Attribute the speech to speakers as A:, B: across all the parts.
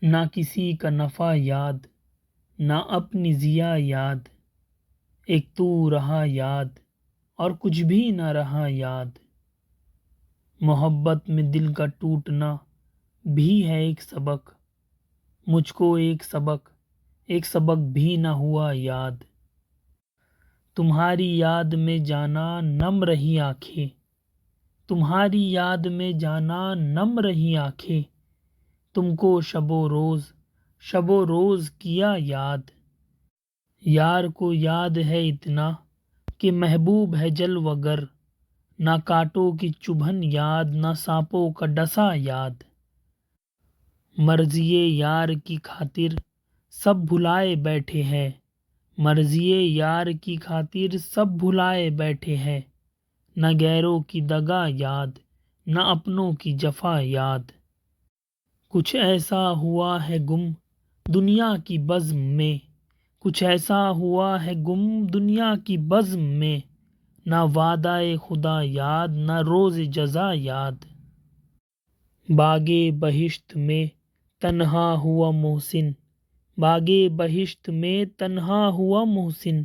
A: نہ کسی کا نفع یاد، نہ اپنی ضیا یاد، ایک تو رہا یاد اور کچھ بھی نہ رہا یاد۔ محبت میں دل کا ٹوٹنا بھی ہے ایک سبق، مجھ کو ایک سبق بھی نہ ہوا یاد۔ تمہاری یاد میں جانا نم رہی آنکھیں، تمہاری یاد میں جانا نم رہی آنکھیں، تم کو شب و روز کیا یاد۔ یار کو یاد ہے اتنا کہ محبوب ہے جلوہ گر، نہ کانٹوں کی چبھن یاد، نہ سانپوں کا ڈسا یاد۔ مرضی یار کی خاطر سب بھلائے بیٹھے ہیں، مرضی یار کی خاطر سب بھلائے بیٹھے ہیں، نہ غیروں کی دغا یاد، نہ اپنوں کی جفا یاد۔ کچھ ایسا ہوا ہے گم دنیا کی بزم میں، کچھ ایسا ہوا ہے گم دنیا کی بزم میں، نہ وعدہ خدا یاد، نہ روز جزا یاد۔ باغ بہشت میں تنہا ہوا محسن، باغ بہشت میں تنہا ہوا محسن،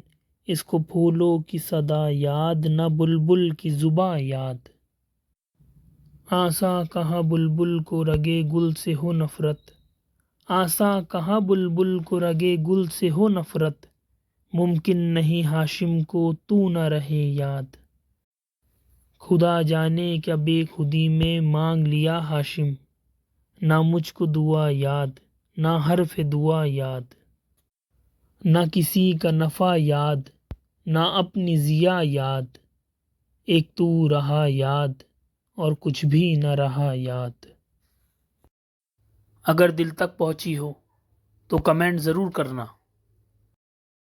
A: اس کو پھولوں کی صدا یاد، نہ بلبل کی زباں یاد۔ آساں کہاں بلبل کو رگے گل سے ہو نفرت، آساں کہاں بلبل کو رگے گل سے ہو نفرت، ممکن نہیں ہاشم کو تو نہ رہے یاد۔ خدا جانے کیا بے خودی میں مانگ لیا ہاشم، نہ مجھ کو دعا یاد، نہ حرف دعا یاد۔ نہ کسی کا نفع یاد، نہ اپنی ضیا یاد، ایک تو رہا یاد اور کچھ بھی نہ رہا یاد۔ اگر دل تک پہنچی ہو تو کمنٹ ضرور کرنا۔